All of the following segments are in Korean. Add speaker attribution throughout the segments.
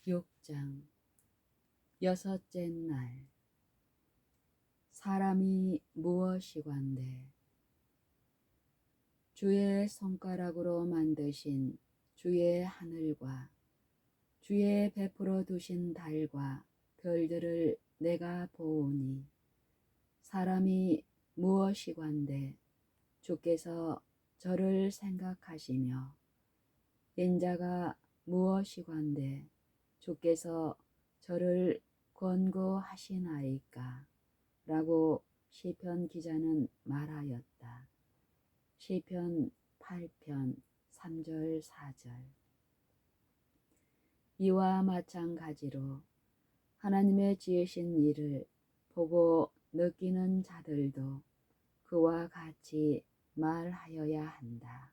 Speaker 1: 6장 여섯째 날. 사람이 무엇이관대? 주의 손가락으로 만드신 주의 하늘과 주의 베풀어 두신 달과 별들을 내가 보오니 사람이 무엇이관대 주께서 저를 생각하시며 인자가 무엇이관대 주께서 저를 권고하시나이까 라고 시편 기자는 말하였다. 시편 8편 3절 4절. 이와 마찬가지로 하나님의 지으신 일을 보고 느끼는 자들도 그와 같이 말하여야 한다.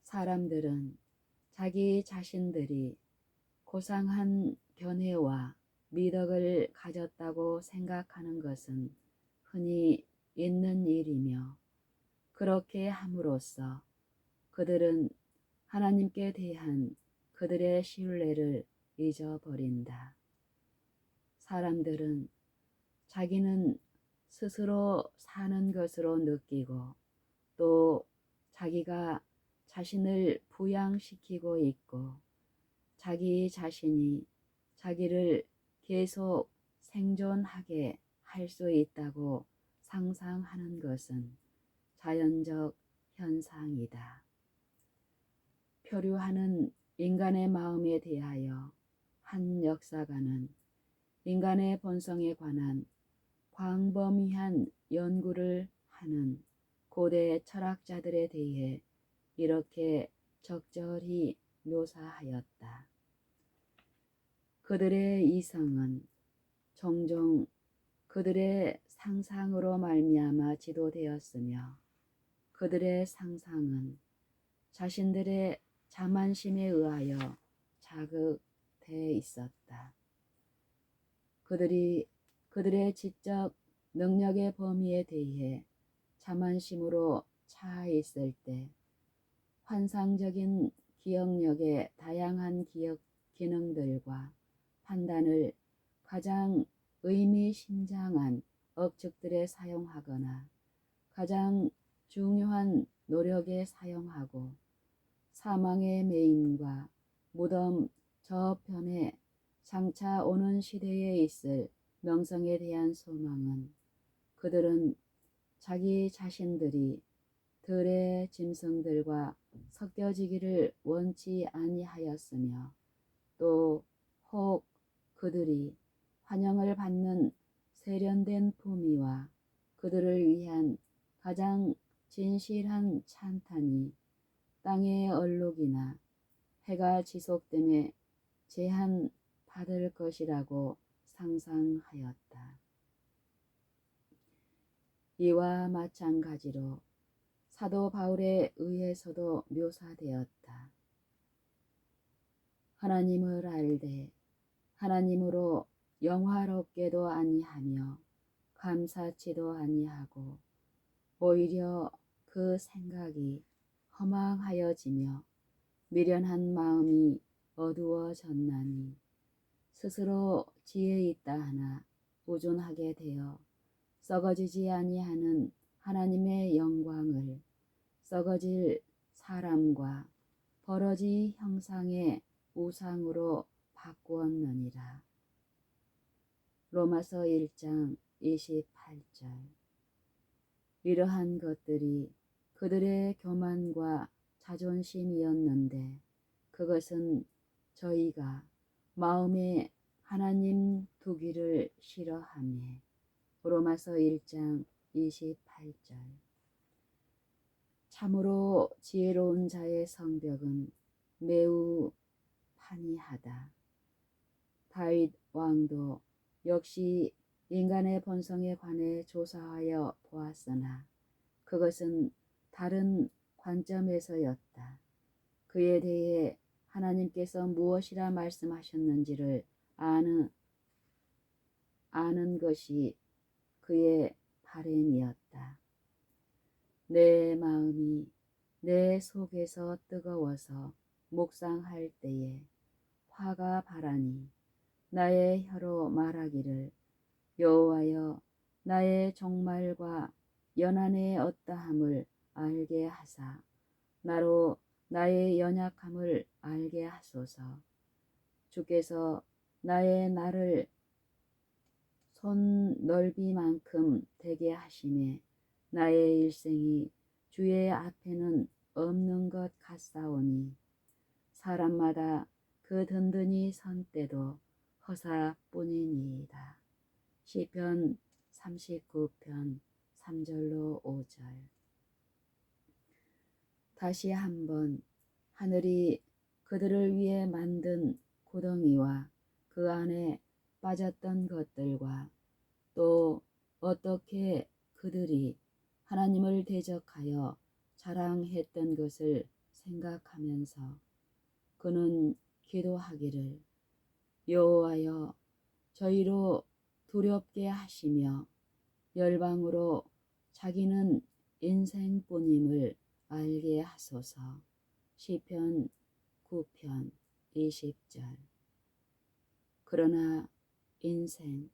Speaker 1: 사람들은 자기 자신들이 고상한 견해와 미덕을 가졌다고 생각하는 것은 흔히 있는 일이며 그렇게 함으로써 그들은 하나님께 대한 그들의 신뢰를 잊어버린다. 사람들은 자기는 스스로 사는 것으로 느끼고 또 자기가 자신을 부양시키고 있고 자기 자신이 자기를 계속 생존하게 할 수 있다고 상상하는 것은 자연적 현상이다. 표류하는 인간의 마음에 대하여 한 역사가는 인간의 본성에 관한 광범위한 연구를 하는 고대 철학자들에 대해 이렇게 적절히 묘사하였다. 그들의 이성은 종종 그들의 상상으로 말미암아 지도되었으며 그들의 상상은 자신들의 자만심에 의하여 자극돼 있었다. 그들이 그들의 지적 능력의 범위에 대해 자만심으로 차 있을 때 환상적인 기억력의 다양한 기억 기능들과 판단을 가장 의미심장한 억측들에 사용하거나 가장 중요한 노력에 사용하고 사망의 매임과 무덤 저편에 장차 오는 시대에 있을 명성에 대한 소망은 그들은 자기 자신들이 들의 짐승들과 섞여지기를 원치 아니하였으며 또 혹 그들이 환영을 받는 세련된 품위와 그들을 위한 가장 진실한 찬탄이 땅의 얼룩이나 해가 지속됨에 제한받을 것이라고 상상하였다. 이와 마찬가지로 사도 바울에 의해서도 묘사되었다. 하나님을 알되 하나님으로 영화롭게도 아니하며 감사치도 아니하고 오히려 그 생각이 허망하여지며 미련한 마음이 어두워졌나니 스스로 지혜 있다 하나 우둔하게 되어 썩어지지 아니하는 하나님의 영광을 썩어질 사람과 버러지 형상의 우상으로 바꾸었느니라. 로마서 1장 28절. 이러한 것들이 그들의 교만과 자존심이었는데 그것은 저희가 마음에 하나님 두기를 싫어하며. 로마서 1장 28절. 참으로 지혜로운 자의 성벽은 매우 판이하다. 다윗 왕도 역시 인간의 본성에 관해 조사하여 보았으나 그것은 다른 관점에서였다. 그에 대해 하나님께서 무엇이라 말씀하셨는지를 아는 것이 그의 바램이었다. 내 마음이 내 속에서 뜨거워서 묵상할 때에 화가 바라니 나의 혀로 말하기를 여호와여 나의 종말과 연한의 어떠함을 알게 하사 나로 나의 연약함을 알게 하소서. 주께서 나의 날을 손 넓이만큼 되게 하심에 나의 일생이 주의 앞에는 없는 것 같사오니 사람마다 그 든든히 선 때도 허사뿐이니이다. 시편 39편 3절로 5절. 다시 한번 하늘이 그들을 위해 만든 구덩이와 그 안에 빠졌던 것들과 또 어떻게 그들이 하나님을 대적하여 자랑했던 것을 생각하면서 그는 기도하기를 여호와여 저희로 두렵게 하시며 열방으로 자기는 인생뿐임을 알게 하소서. 시편 9편 20절. 그러나 인생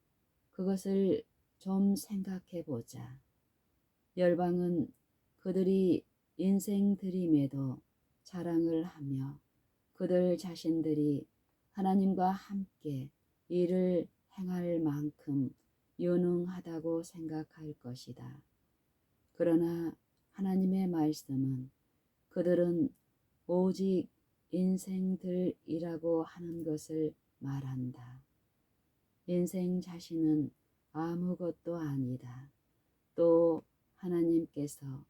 Speaker 1: 그것을 좀 생각해 보자. 열방은 그들이 인생들임에도 자랑을 하며 그들 자신들이 하나님과 함께 일을 행할 만큼 유능하다고 생각할 것이다. 그러나 하나님의 말씀은 그들은 오직 인생들이라고 하는 것을 말한다. 인생 자신은 아무것도 아니다. 또 하나님께서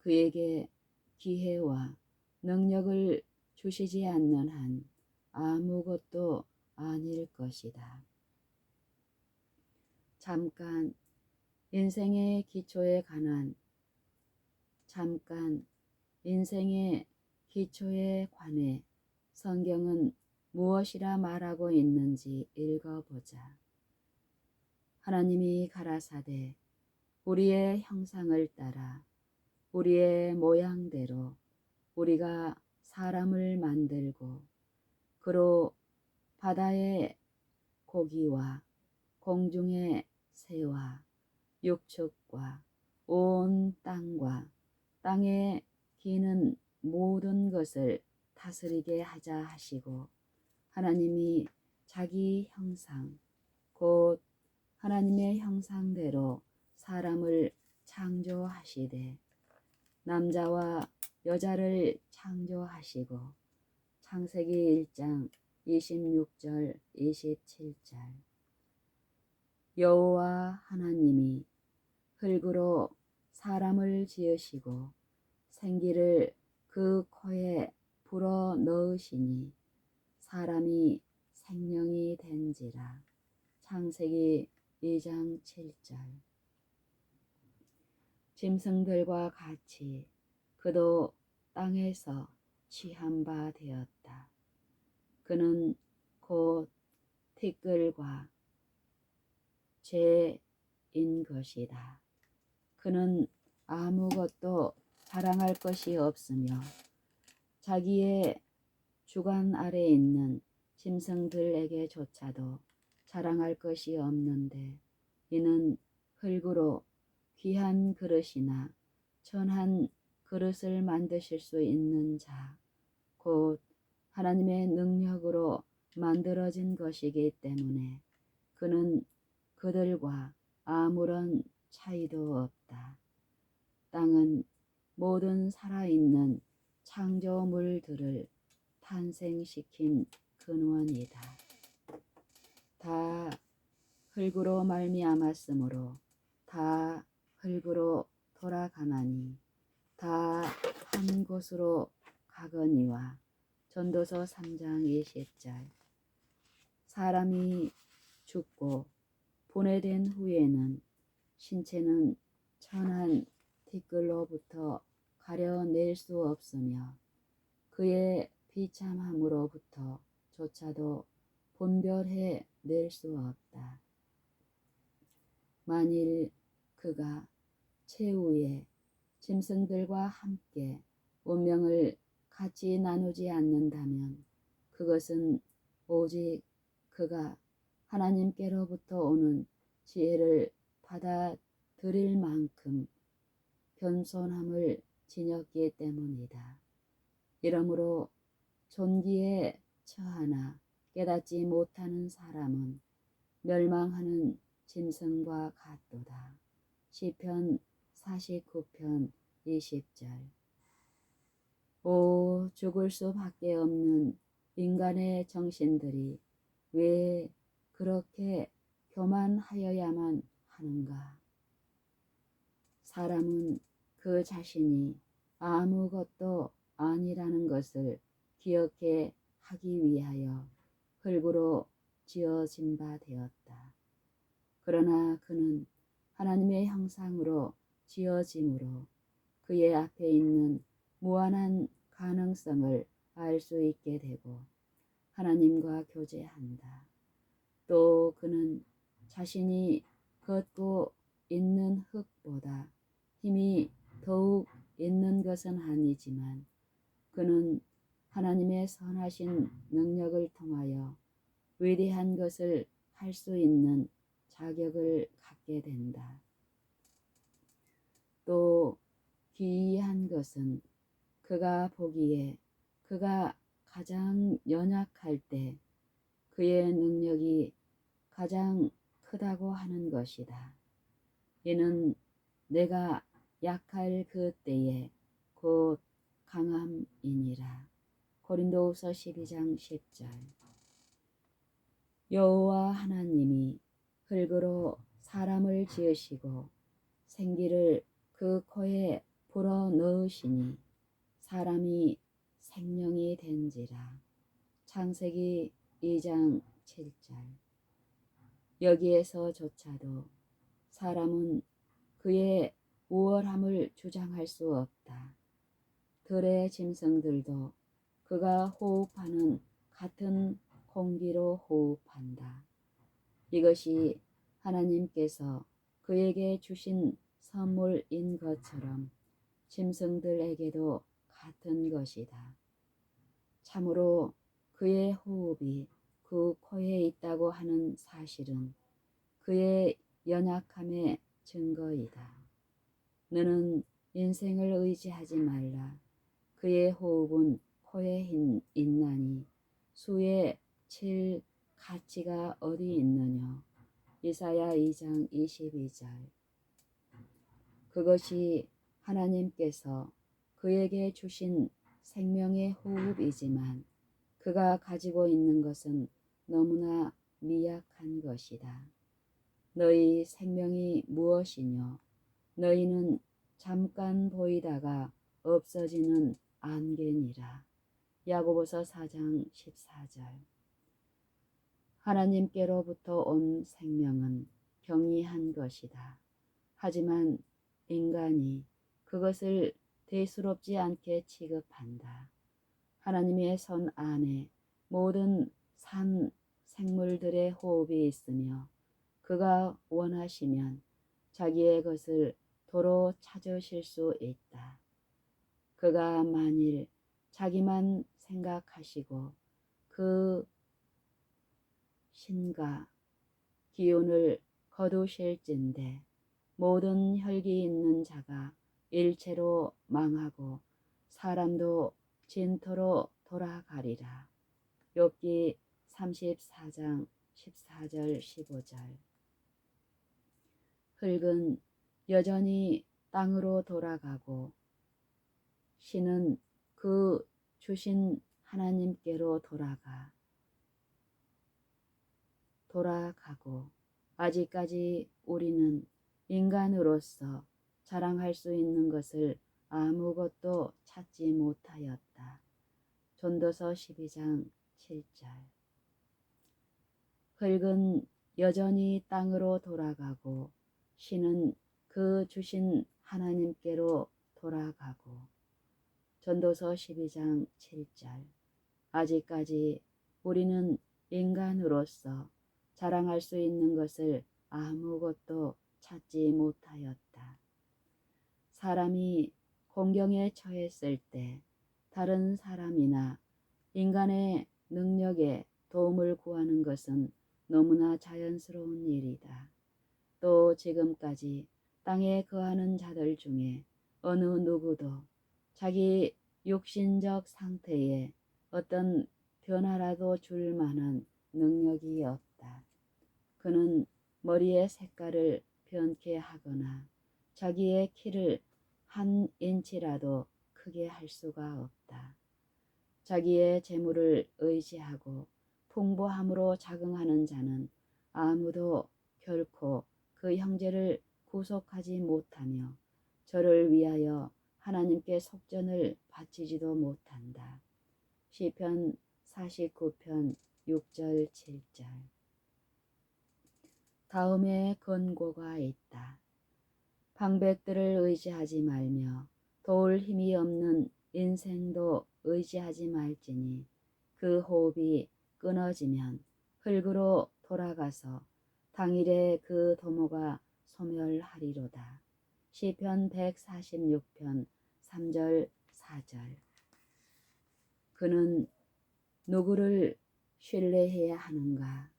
Speaker 1: 그에게 기회와 능력을 주시지 않는 한 아무것도 아닐 것이다. 잠깐 인생의 기초에 관해 성경은 무엇이라 말하고 있는지 읽어보자. 하나님이 가라사대 우리의 형상을 따라 우리의 모양대로 우리가 사람을 만들고 그로 바다의 고기와 공중의 새와 육축과 온 땅과 땅에 기는 모든 것을 다스리게 하자 하시고 하나님이 자기 형상 곧 하나님의 형상대로 사람을 창조하시되 남자와 여자를 창조하시고 창세기 1장 26절 27절. 여호와 하나님이 흙으로 사람을 지으시고 생기를 그 코에 불어 넣으시니 사람이 생명이 된지라. 창세기 2장 7절. 짐승들과 같이 그도 땅에서 취한 바 되었다. 그는 곧 티끌과 죄인 것이다. 그는 아무것도 자랑할 것이 없으며 자기의 주관 아래 있는 짐승들에게조차도 자랑할 것이 없는데 이는 흙으로 귀한 그릇이나 천한 그릇을 만드실 수 있는 자, 곧 하나님의 능력으로 만들어진 것이기 때문에 그는 그들과 아무런 차이도 없다. 땅은 모든 살아있는 창조물들을 탄생시킨 근원이다. 다 흙으로 말미암았으므로 다 흙으로 돌아가나니 다 한 곳으로 가거니와. 전도서 3장 20절. 사람이 죽고 분해된 후에는 신체는 천한 티끌로부터 가려낼 수 없으며 그의 비참함으로부터 조차도 분별해 낼 수 없다. 만일 그가 최후에 짐승들과 함께 운명을 같이 나누지 않는다면 그것은 오직 그가 하나님께로부터 오는 지혜를 받아들일 만큼 겸손함을 지녔기 때문이다. 이러므로 존귀에 처하나 깨닫지 못하는 사람은 멸망하는 짐승과 같도다. 시편 49편 20절. 오, 죽을 수밖에 없는 인간의 정신들이 왜 그렇게 교만하여야만 하는가? 사람은 그 자신이 아무것도 아니라는 것을 기억해 하기 위하여 흙으로 지어진 바 되었다. 그러나 그는 하나님의 형상으로 지어짐으로 그의 앞에 있는 무한한 가능성을 알 수 있게 되고 하나님과 교제한다. 또 그는 자신이 걷고 있는 흙보다 힘이 더욱 있는 것은 아니지만 그는 하나님의 선하신 능력을 통하여 위대한 것을 할 수 있는 자격을 갖게 된다. 또 기이한 것은 그가 보기에 그가 가장 연약할 때 그의 능력이 가장 크다고 하는 것이다. 이는 내가 약할 그 때에 곧 강함이니라. 고린도후서 12장 10절. 여호와 하나님이 흙으로 사람을 지으시고 생기를 그 코에 불어 넣으시니 사람이 생명이 된지라. 창세기 2장 7절. 여기에서조차도 사람은 그의 우월함을 주장할 수 없다. 들의 짐승들도 그가 호흡하는 같은 공기로 호흡한다. 이것이 하나님께서 그에게 주신 선물인 것처럼 짐승들에게도 같은 것이다. 참으로 그의 호흡이 그 코에 있다고 하는 사실은 그의 연약함의 증거이다. 너는 인생을 의지하지 말라. 그의 호흡은 코에 있나니 수에 칠 가치가 어디 있느냐. 이사야 2장 22절. 그것이 하나님께서 그에게 주신 생명의 호흡이지만 그가 가지고 있는 것은 너무나 미약한 것이다. 너희 생명이 무엇이뇨? 너희는 잠깐 보이다가 없어지는 안개니라. 야고보서 4장 14절. 하나님께로부터 온 생명은 경이한 것이다. 하지만 인간이 그것을 대수롭지 않게 취급한다. 하나님의 손 안에 모든 산 생물들의 호흡이 있으며 그가 원하시면 자기의 것을 도로 찾으실 수 있다. 그가 만일 자기만 생각하시고 그 신과 기운을 거두실진대 모든 혈기 있는 자가 일체로 망하고 사람도 진토로 돌아가리라. 욥기 34장 14절 15절. 흙은 여전히 땅으로 돌아가고 신은 그 주신 하나님께로 돌아가고 아직까지 우리는 인간으로서 자랑할 수 있는 것을 아무것도 찾지 못하였다. 전도서 12장 7절. 흙은 여전히 땅으로 돌아가고 신은 그 주신 하나님께로 돌아가고. 전도서 12장 7절. 아직까지 우리는 인간으로서 자랑할 수 있는 것을 아무것도 찾지 못하였다. 사람이 공경에 처했을 때 다른 사람이나 인간의 능력에 도움을 구하는 것은 너무나 자연스러운 일이다. 또 지금까지 땅에 거하는 자들 중에 어느 누구도 자기 육신적 상태에 어떤 변화라도 줄 만한 능력이 없다. 그는 머리의 색깔을 변케 하거나 자기의 키를 한 인치라도 크게 할 수가 없다. 자기의 재물을 의지하고 풍부함으로 자긍하는 자는 아무도 결코 그 형제를 구속하지 못하며 저를 위하여 하나님께 속전을 바치지도 못한다. 시편 49편 6절 7절. 다음에 권고가 있다. 방백들을 의지하지 말며 도울 힘이 없는 인생도 의지하지 말지니 그 호흡이 끊어지면 흙으로 돌아가서 당일에 그 도모가 소멸하리로다. 시편 146편 3절 4절. 그는 누구를 신뢰해야 하는가?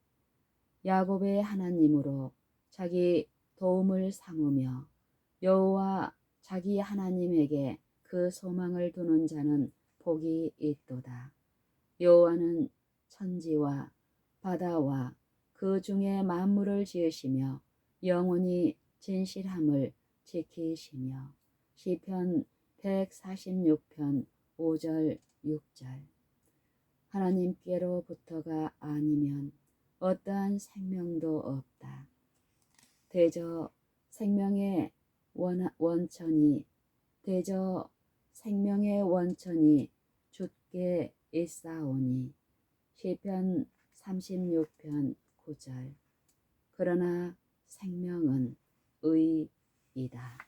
Speaker 1: 야곱의 하나님으로 자기 도움을 삼으며 여호와 자기 하나님에게 그 소망을 두는 자는 복이 있도다. 여호와는 천지와 바다와 그 중에 만물을 지으시며 영원히 진실함을 지키시며. 시편 146편 5절 6절. 하나님께로부터가 아니면 어떠한 생명도 없다. 대저 생명의 원천이 주께 있사오니. 시편 36편 9절. 그러나 생명은 의이다.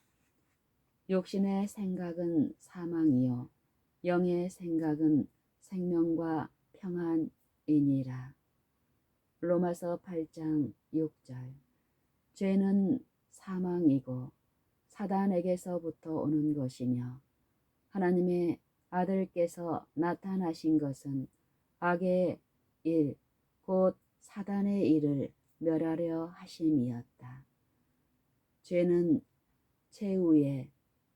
Speaker 1: 육신의 생각은 사망이요 영의 생각은 생명과 평안이니라. 로마서 8장 6절. 죄는 사망이고 사단에게서부터 오는 것이며 하나님의 아들께서 나타나신 것은 악의 일, 곧 사단의 일을 멸하려 하심이었다. 죄는 최후에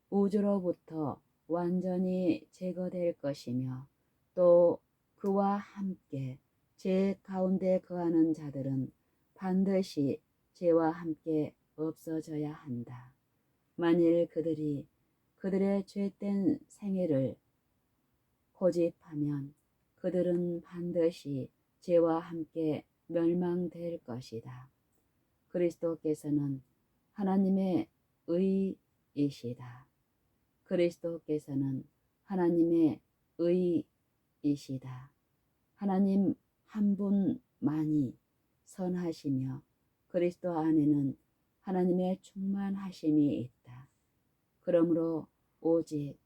Speaker 1: 우주로부터 완전히 제거될 것이며 또 그와 함께 죄 가운데 거하는 자들은 반드시 죄와 함께 없어져야 한다. 만일 그들이 그들의 죄된 생애를 고집하면 그들은 반드시 죄와 함께 멸망될 것이다. 그리스도께서는 하나님의 의이시다. 그리스도께서는 하나님의 의이시다. 하나님 한 분만이 선하시며 그리스도 안에는 하나님의 충만하심이 있다. 그러므로 오직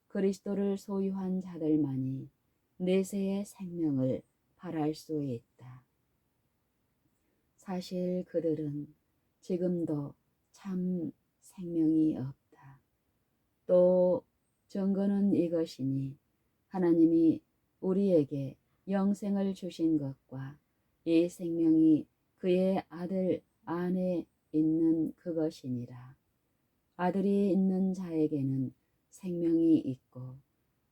Speaker 1: 그리스도를 소유한 자들만이 내세의 생명을 바랄 수 있다. 사실 그들은 지금도 참 생명이 없다. 또 증거는 이것이니 하나님이 우리에게 영생을 주신 것과 이 생명이 그의 아들 안에 있는 그것이니라. 아들이 있는 자에게는 생명이 있고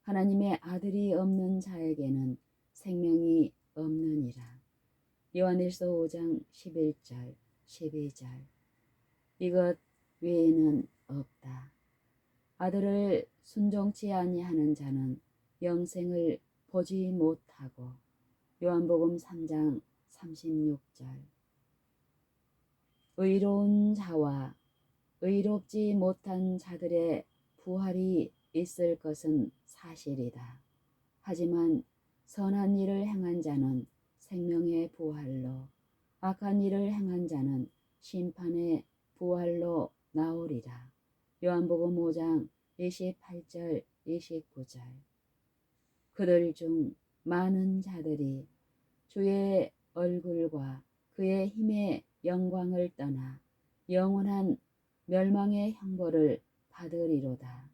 Speaker 1: 하나님의 아들이 없는 자에게는 생명이 없느니라. 요한일서 5장 11절 12절. 이것 외에는 없다. 아들을 순종치 아니하는 자는 영생을 보지 못하고. 요한복음 3장 36절. 의로운 자와 의롭지 못한 자들의 부활이 있을 것은 사실이다. 하지만 선한 일을 행한 자는 생명의 부활로, 악한 일을 행한 자는 심판의 부활로 나오리라. 요한복음 5장 28절 29절. 그들 중 많은 자들이 주의 얼굴과 그의 힘의 영광을 떠나 영원한 멸망의 형벌을 받으리로다.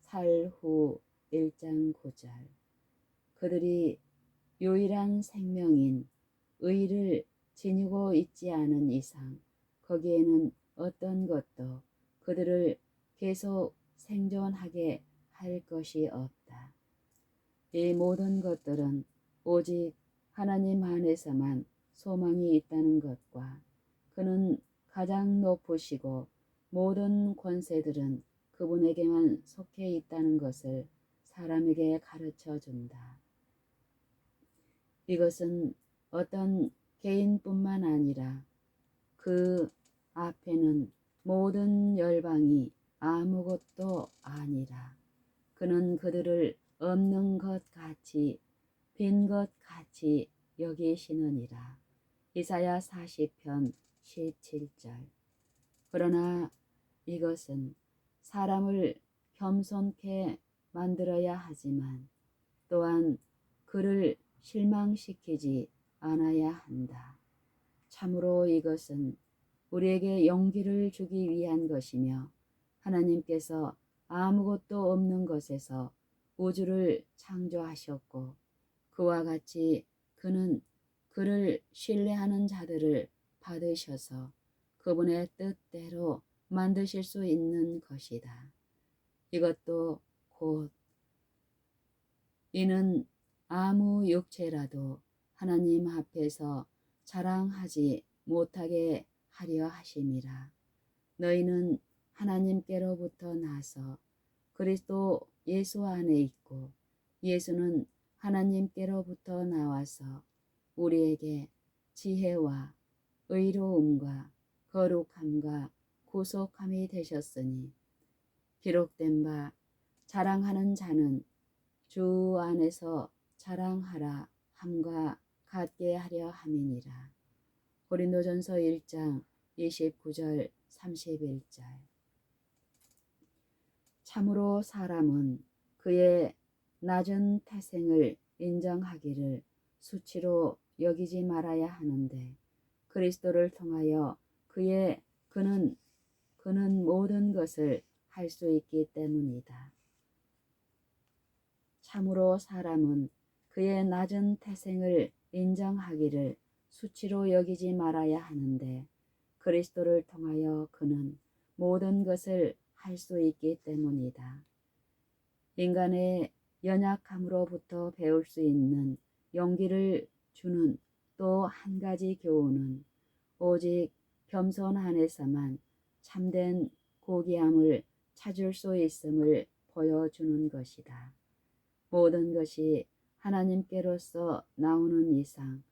Speaker 1: 살후 1장 9절. 그들이 유일한 생명인 의를 지니고 있지 않은 이상 거기에는 어떤 것도 그들을 계속 생존하게 할 것이 없다. 이 모든 것들은 오직 하나님 안에서만 소망이 있다는 것과 그는 가장 높으시고 모든 권세들은 그분에게만 속해 있다는 것을 사람에게 가르쳐 준다. 이것은 어떤 개인뿐만 아니라 그 앞에는 모든 열방이 아무것도 아니라 그는 그들을 없는 것 같이 빈 것 같이 여기시느니라. 이사야 40편 17절. 그러나 이것은 사람을 겸손케 만들어야 하지만 또한 그를 실망시키지 않아야 한다. 참으로 이것은 우리에게 용기를 주기 위한 것이며 하나님께서 아무것도 없는 것에서 우주를 창조하셨고 그와 같이 그는 그를 신뢰하는 자들을 받으셔서 그분의 뜻대로 만드실 수 있는 것이다. 이것도 곧 이는 아무 육체라도 하나님 앞에서 자랑하지 못하게 하려 하심이라. 너희는 하나님께로부터 나서 그리스도 예수 안에 있고 예수는 하나님께로부터 나와서 우리에게 지혜와 의로움과 거룩함과 구속함이 되셨으니 기록된 바 자랑하는 자는 주 안에서 자랑하라 함과 같게 하려 함이니라. 고린도전서 1장 29절 31절. 참으로 사람은 그의 낮은 태생을 인정하기를 수치로 여기지 말아야 하는데 그리스도를 통하여 그는 모든 것을 할 수 있기 때문이다. 참으로 사람은 그의 낮은 태생을 인정하기를 수치로 여기지 말아야 하는데 그리스도를 통하여 그는 모든 것을 할 수 있기 때문이다. 인간의 연약함으로부터 배울 수 있는 용기를 주는 또 한 가지 교훈은 오직 겸손 안에서만 참된 고귀함을 찾을 수 있음을 보여주는 것이다. 모든 것이 하나님께로서 나오는 이상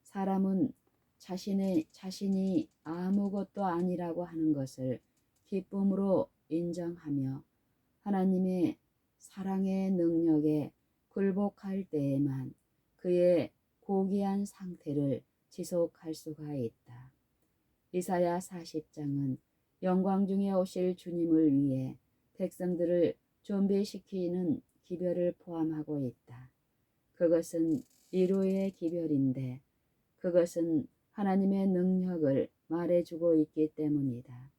Speaker 1: 사람은 자신이 아무것도 아니라고 하는 것을 기쁨으로 인정하며 하나님의 사랑의 능력에 굴복할 때에만 그의 고귀한 상태를 지속할 수가 있다. 이사야 40장은 영광 중에 오실 주님을 위해 백성들을 준비시키는 기별을 포함하고 있다. 그것은 위로의 기별인데 그것은 하나님의 능력을 말해주고 있기 때문이다.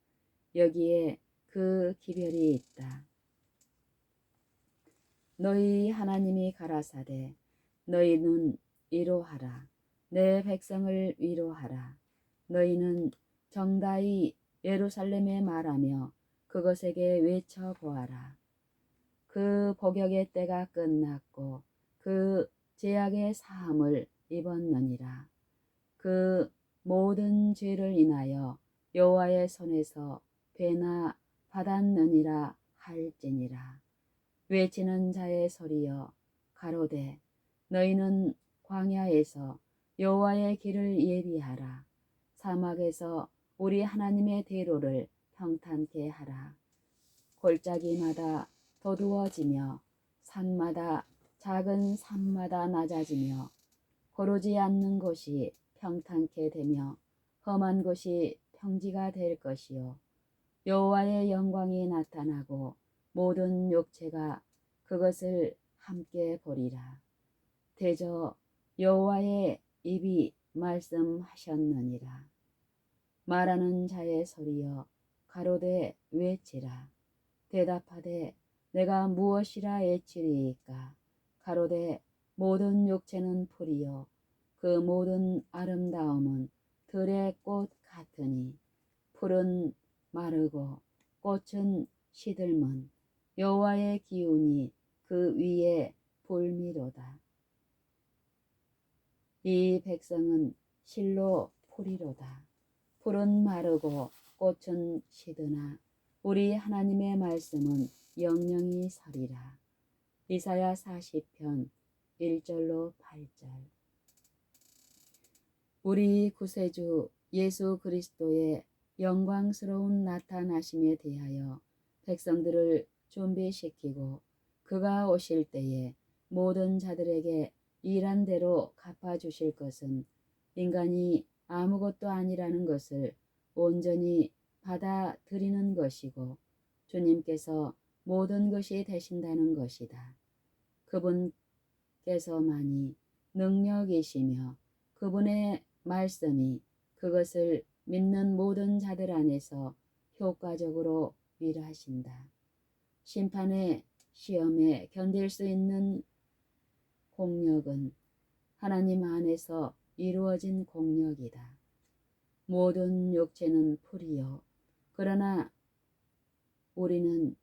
Speaker 1: 여기에 그 기별이 있다. 너희 하나님이 가라사대 너희는 위로하라. 내 백성을 위로하라. 너희는 정다이 예루살렘에 말하며 그것에게 외쳐보아라. 그 복역의 때가 끝났고 그 죄악의 사함을 입었느니라. 그 모든 죄를 인하여 여호와의 손에서 배나 받았느니라 할지니라. 외치는 자의 소리여 가로되 너희는 광야에서 여호와의 길을 예비하라. 사막에서 우리 하나님의 대로를 평탄케 하라. 골짜기마다 도두어지며 산마다 작은 산마다 낮아지며 고르지 않는 곳이 평탄케 되며 험한 곳이 평지가 될 것이요 여호와의 영광이 나타나고 모든 육체가 그것을 함께 보리라. 대저 여호와의 입이 말씀하셨느니라. 말하는 자의 소리여 가로되 외치라. 대답하되 내가 무엇이라 외치리이까. 가로되 모든 육체는 풀이요 그 모든 아름다움은 들의 꽃 같으니 풀은 마르고 꽃은 시들면 여호와의 기운이 그 위에 불미로다. 이 백성은 실로 풀이로다. 풀은 마르고 꽃은 시드나 우리 하나님의 말씀은 영영이 서리라. 이사야 40편 1절로 8절. 우리 구세주 예수 그리스도의 영광스러운 나타나심에 대하여 백성들을 준비시키고 그가 오실 때에 모든 자들에게 일한 대로 갚아주실 것은 인간이 아무것도 아니라는 것을 온전히 받아들이는 것이고 주님께서 모든 것이 되신다는 것이다. 그분께서만이 능력이시며 그분의 말씀이 그것을 믿는 모든 자들 안에서 효과적으로 일하신다. 심판의 시험에 견딜 수 있는 공력은 하나님 안에서 이루어진 공력이다. 모든 육체는 풀이요 그러나 우리는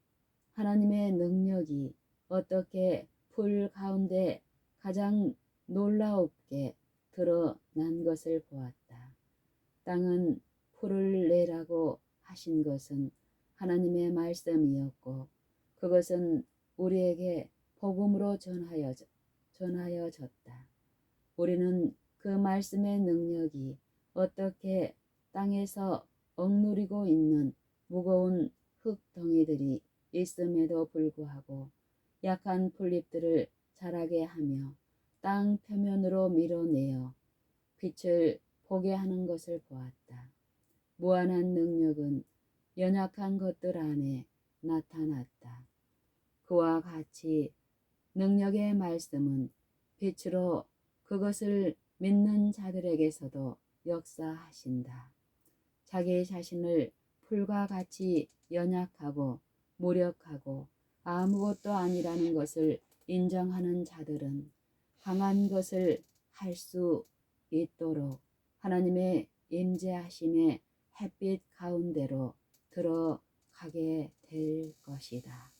Speaker 1: 하나님의 능력이 어떻게 풀 가운데 가장 놀라웁게 드러난 것을 보았다. 땅은 풀을 내라고 하신 것은 하나님의 말씀이었고 그것은 우리에게 복음으로 전하여졌다. 우리는 그 말씀의 능력이 어떻게 땅에서 억누리고 있는 무거운 흙덩이들이 있음에도 불구하고 약한 풀잎들을 자라게 하며 땅 표면으로 밀어내어 빛을 보게 하는 것을 보았다. 무한한 능력은 연약한 것들 안에 나타났다. 그와 같이 능력의 말씀은 빛으로 그것을 믿는 자들에게서도 역사하신다. 자기 자신을 풀과 같이 연약하고 무력하고 아무것도 아니라는 것을 인정하는 자들은 강한 것을 할 수 있도록 하나님의 임재하심의 햇빛 가운데로 들어가게 될 것이다.